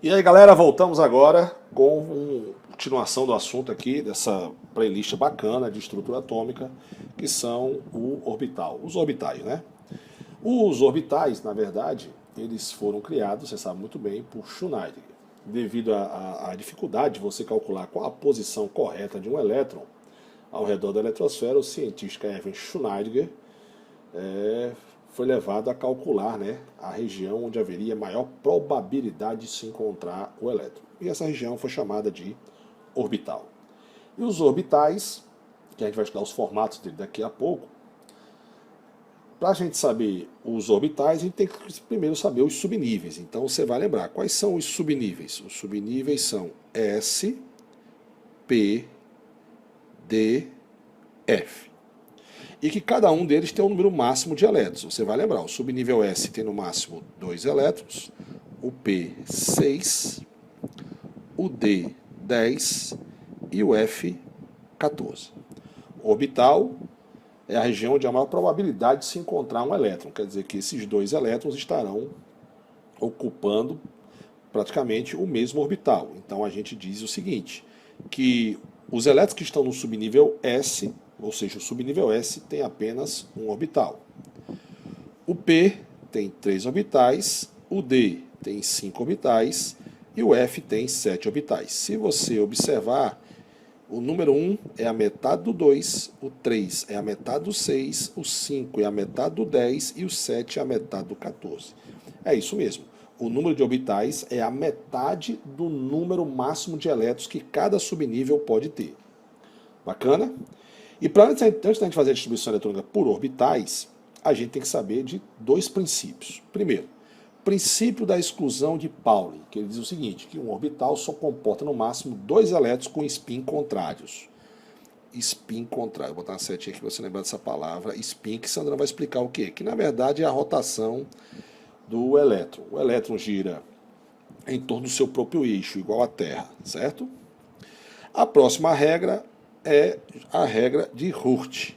E aí, galera, voltamos agora com continuação do assunto aqui, dessa playlist bacana de estrutura atômica, que são o orbital, os orbitais, né? Os orbitais, na verdade, eles foram criados, você sabe muito bem, por Schneider. Devido à dificuldade de você calcular qual a posição correta de um elétron ao redor da eletrosfera, o cientista Erwin Schneider foi levado a calcular, né, a região onde haveria maior probabilidade de se encontrar o elétron. E essa região foi chamada de orbital. E os orbitais, que a gente vai estudar os formatos dele daqui a pouco, para a gente saber os orbitais, a gente tem que primeiro saber os subníveis. Então você vai lembrar, quais são os subníveis? Os subníveis são S, P, D, F. E que cada um deles tem um número máximo de elétrons. Você vai lembrar, o subnível S tem no máximo 2 elétrons, o P 6, o D 10 e o F 14. O orbital é a região onde há a maior probabilidade de se encontrar um elétron. Quer dizer que esses 2 elétrons estarão ocupando praticamente o mesmo orbital. Então a gente diz o seguinte, que os elétrons que estão no subnível S, ou seja, o subnível S tem apenas um orbital. O P tem 3 orbitais, o D tem 5 orbitais e o F tem 7 orbitais. Se você observar, o número 1 é a metade do 2, o 3 é a metade do 6, o 5 é a metade do 10 e o 7 é a metade do 14. É isso mesmo. O número de orbitais é a metade do número máximo de elétrons que cada subnível pode ter. Bacana? E antes da gente fazer a distribuição eletrônica por orbitais, a gente tem que saber de 2 princípios. Primeiro, princípio da exclusão de Pauli, que ele diz o seguinte, que um orbital só comporta no máximo 2 elétrons com spin contrários. Spin contrário, vou botar uma setinha aqui para você lembrar dessa palavra, spin, que Sandra vai explicar o que é. Que na verdade é a rotação do elétron. O elétron gira em torno do seu próprio eixo, igual à Terra, certo? A próxima regra é a regra de Hurt,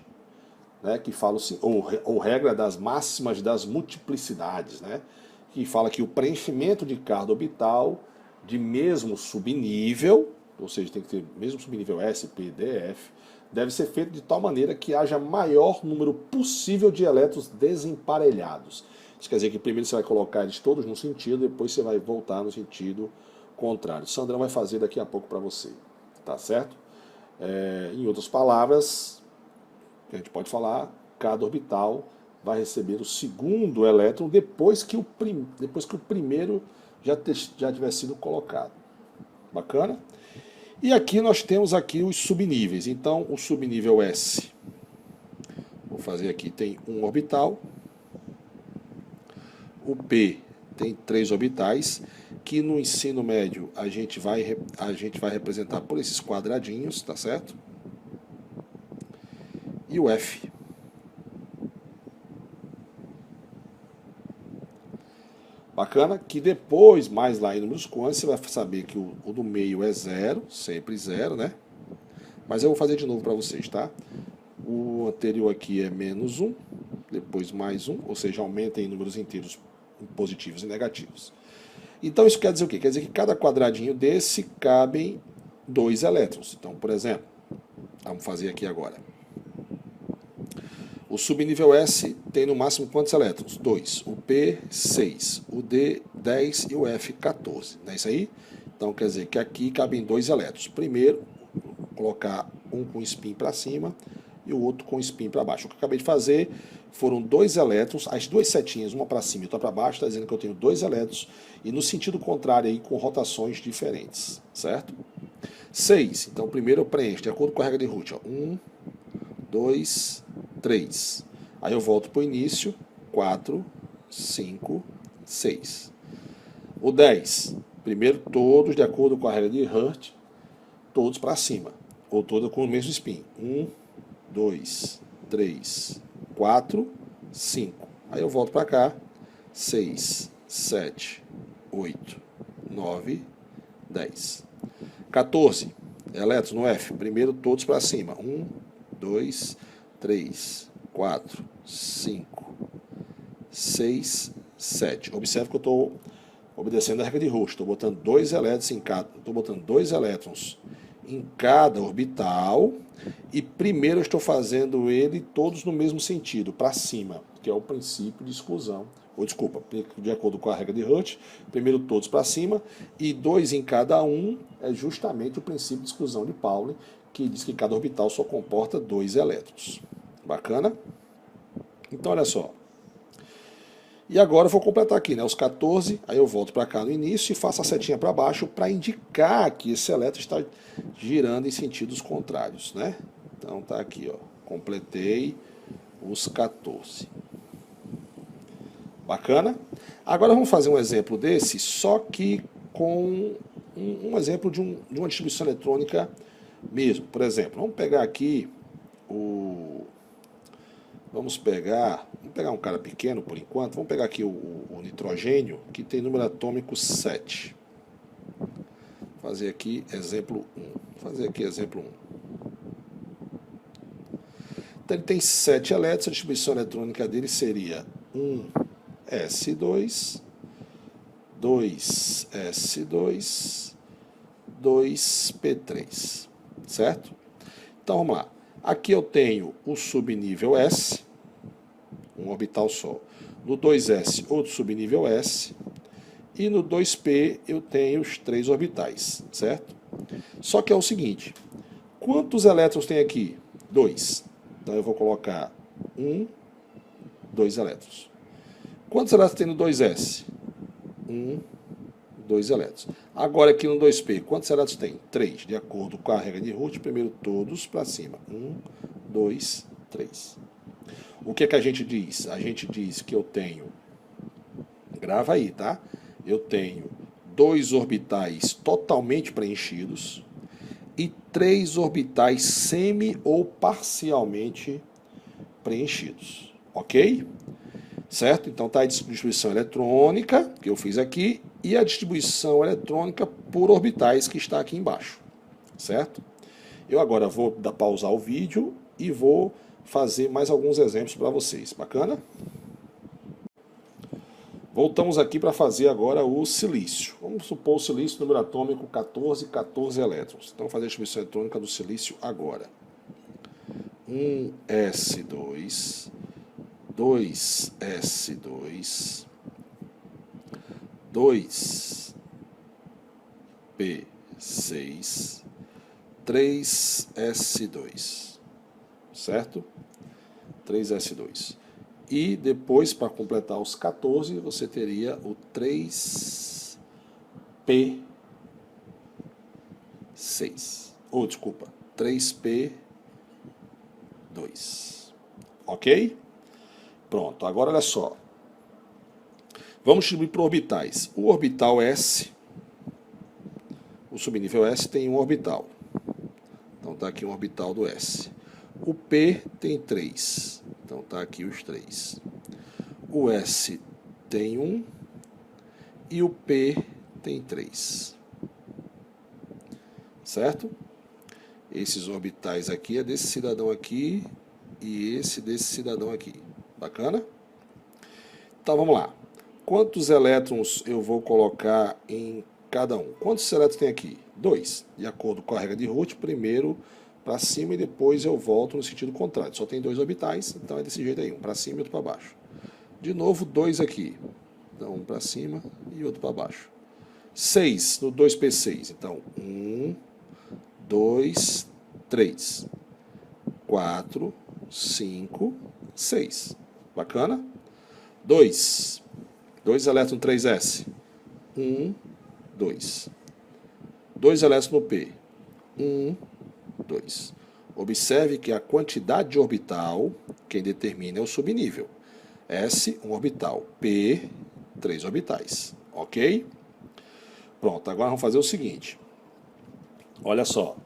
né, que fala ou regra das máximas das multiplicidades, né, que fala que o preenchimento de cada orbital de mesmo subnível, ou seja, tem que ter mesmo subnível S, P, D, F, deve ser feito de tal maneira que haja maior número possível de elétrons desemparelhados. Isso quer dizer que primeiro você vai colocar eles todos no sentido, depois você vai voltar no sentido contrário. Sandrão vai fazer daqui a pouco para você, tá certo? Em outras palavras, a gente pode falar, cada orbital vai receber o segundo elétron depois que o primeiro já tiver sido colocado. Bacana? E aqui nós temos aqui os subníveis. Então, o subnível S, vou fazer aqui, tem um orbital. O P tem 3 orbitais, que no ensino médio a gente vai representar por esses quadradinhos, tá certo? E o F. Bacana? Que depois, mais lá em números quânticos, você vai saber que o do meio é 0, sempre 0, né? Mas eu vou fazer de novo para vocês, tá? O anterior aqui é menos 1, depois mais 1, ou seja, aumenta em números inteiros positivos e negativos. Então isso quer dizer o quê? Quer dizer que cada quadradinho desse cabem 2 elétrons. Então, por exemplo, vamos fazer aqui agora. O subnível S tem no máximo quantos elétrons? 2. O P, 6. O D, 10 e o F, 14. Não é isso aí? Então quer dizer que aqui cabem 2 elétrons. Primeiro, vou colocar um com spin para cima e o outro com spin para baixo. O que eu acabei de fazer foram 2 elétrons, as 2 setinhas, uma para cima e outra para baixo, está dizendo que eu tenho 2 elétrons, e no sentido contrário aí, com rotações diferentes, certo? 6, então primeiro eu preencho, de acordo com a regra de Hurt, 1, 2, 3. Aí eu volto para o início, 4, 5, 6. O 10, primeiro todos de acordo com a regra de Hurt, todos para cima, ou todos com o mesmo spin. 1, 2, 3, 4, 5. Aí eu volto para cá, 6, 7, 8, 9, 10. 14, elétrons no F, primeiro todos para cima. 1, 2, 3, 4, 5, 6, 7. Observe que eu estou obedecendo a regra de Roche. Estou botando dois elétrons em cada orbital e primeiro eu estou fazendo ele todos no mesmo sentido, para cima, que é o princípio de exclusão. Ou desculpa, de acordo com a regra de Hurt, primeiro todos para cima e dois em cada um é justamente o princípio de exclusão de Pauli, que diz que cada orbital só comporta dois elétrons. Bacana? Então olha só. E agora eu vou completar aqui, né, os 14, aí eu volto para cá no início e faço a setinha para baixo para indicar que esse elétron está girando em sentidos contrários, né? Então tá aqui, ó, completei os 14. Bacana? Agora vamos fazer um exemplo desse, só que com um exemplo de uma distribuição eletrônica mesmo. Por exemplo, vamos pegar aqui Vamos pegar um cara pequeno por enquanto. Vamos pegar aqui o nitrogênio, que tem número atômico 7. Fazer aqui exemplo 1. Então ele tem 7 elétrons, a distribuição eletrônica dele seria 1s2, 2s2, 2p3, certo? Então vamos lá. Aqui eu tenho o subnível S, um orbital só. No 2s, outro subnível S. E no 2p eu tenho os 3 orbitais, certo? Só que é o seguinte, quantos elétrons tem aqui? 2. Então eu vou colocar 2 elétrons. Quantos elétrons tem no 2s? 2 elétrons. Agora aqui no 2p, quantos elétrons tem? 3. De acordo com a regra de Hurt, primeiro todos para cima. 2, 3. O que é que a gente diz? A gente diz que eu tenho, grava aí, tá? Eu tenho 2 orbitais totalmente preenchidos e 3 orbitais semi ou parcialmente preenchidos, ok? Certo? Então tá a distribuição eletrônica que eu fiz aqui e a distribuição eletrônica por orbitais que está aqui embaixo, certo? Eu agora vou pausar o vídeo e vou fazer mais alguns exemplos para vocês. Bacana? Voltamos aqui para fazer agora o silício. Vamos supor o silício, número atômico 14 elétrons. Então, vou fazer a distribuição eletrônica do silício agora. 1s2, 2s2, 2p6, 3s2, certo? 3s2. E depois, para completar os 14, você teria o 3p6. Ou, desculpa, 3p2. Ok? Pronto, agora olha só. Vamos distribuir por orbitais. O orbital S, o subnível S tem um orbital. Então está aqui um orbital do S. O P tem 3. Então está aqui os 3. O S tem 1 e o P tem 3. Certo? Esses orbitais aqui é desse cidadão aqui e esse desse cidadão aqui. Bacana? Então vamos lá. Quantos elétrons eu vou colocar em cada um? Quantos elétrons tem aqui? 2. De acordo com a regra de Hurt, primeiro para cima e depois eu volto no sentido contrário. Só tem 2 orbitais, então é desse jeito aí, um para cima e outro para baixo. De novo, 2 aqui. Então, um para cima e outro para baixo. 6 no 2p6. Então, 1, 2, 3, 4, 5, 6. Bacana? 2 elétrons no 3s. 1, 2. 2 elétrons no P. 1, 2. Observe que a quantidade de orbital, quem determina é o subnível. S, um orbital. P, 3 orbitais. Ok? Pronto, agora vamos fazer o seguinte. Olha só.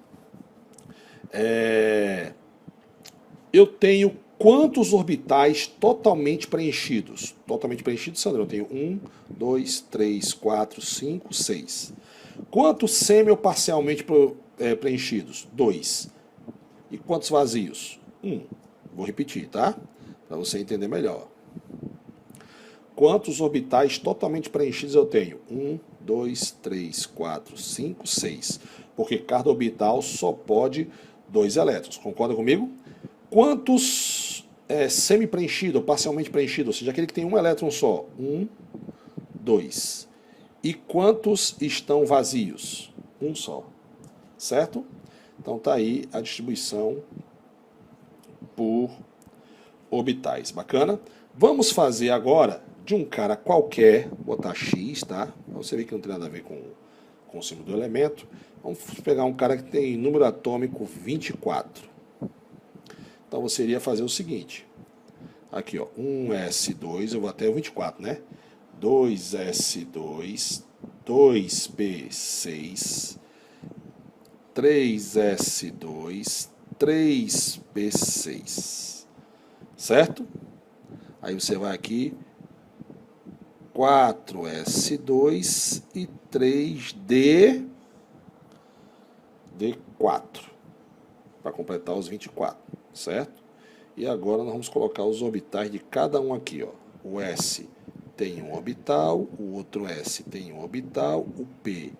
Eu tenho quantos orbitais totalmente preenchidos? Totalmente preenchidos, Sandro, eu tenho 1, 2, 3, 4, 5, 6. Quantos semi ou parcialmente preenchidos? 2. E quantos vazios? 1. Vou repetir, tá? Para você entender melhor. quantos orbitais totalmente preenchidos eu tenho? 1, 2, 3, 4, 5, 6. Porque cada orbital só pode 2 elétrons. Concorda comigo? Quantos semi-preenchido ou parcialmente preenchido, ou seja, aquele que tem um elétron só? 1, 2. E quantos estão vazios? Um só. Certo? Então tá aí a distribuição por orbitais. Bacana? Vamos fazer agora de um cara qualquer, botar X, tá? Você vê que não tem nada a ver com o símbolo do elemento. Vamos pegar um cara que tem número atômico 24. Então você iria fazer o seguinte. Aqui, ó, 1s2, eu vou até o 24, né? 2s2, 2p6, 3s2, 3p6. Certo? Aí você vai aqui, 4s2 e 3d4, para completar os 24, certo? E agora nós vamos colocar os orbitais de cada um aqui, ó. O S tem um orbital, o outro S tem um orbital, o P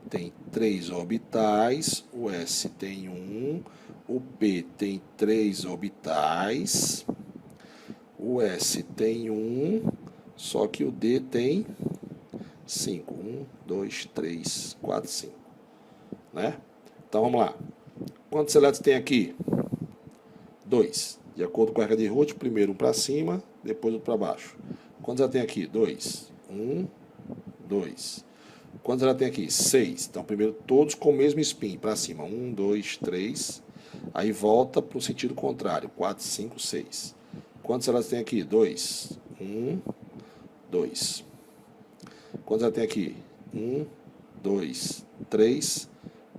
tem 3 orbitais, o S tem 1, o P tem 3 orbitais, o S tem 1, só que o D tem 5. 1, 2, 3, 4, 5. Né? Então vamos lá. Quantos elétrons tem aqui? 2. De acordo com a regra de Roth, primeiro um para cima, depois outro para baixo. Quantos ela tem aqui? 2. 1, 2. Quantos ela tem aqui? 6. Então primeiro todos com o mesmo spin para cima. 1, 2, 3. Aí volta para o sentido contrário. 4, 5, 6. Quantos elas tem aqui? 2. 1, 2. Quantos ela tem aqui? 1, 2, 3,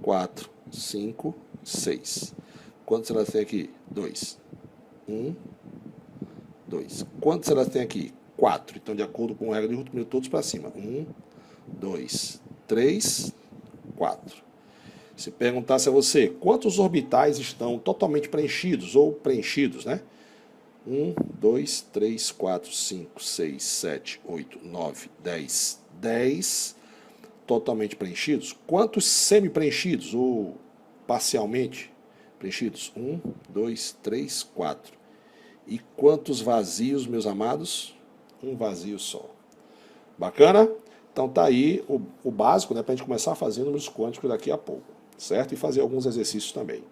4, 5, 6. Quantos elas tem aqui? 2. 1, 2. Quantos elas tem aqui? 4. Então, de acordo com a regra de Roth, primeiro todos para cima. 1, 2, 3, 4. Se perguntasse a você, quantos orbitais estão totalmente preenchidos ou preenchidos, né? 1, 2, 3, 4, 5, 6, 7, 8, 9, 10. 10 totalmente preenchidos. Quantos semi-preenchidos ou parcialmente preenchidos? 1, 2, 3, 4. E quantos vazios, meus amados? Um vazio só. Bacana? Então tá aí o básico, né, para a gente começar a fazer números quânticos daqui a pouco, certo? E fazer alguns exercícios também.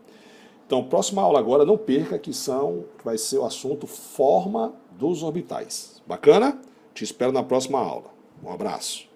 Então, próxima aula agora, não perca, que vai ser o assunto forma dos orbitais. Bacana? Te espero na próxima aula. Um abraço.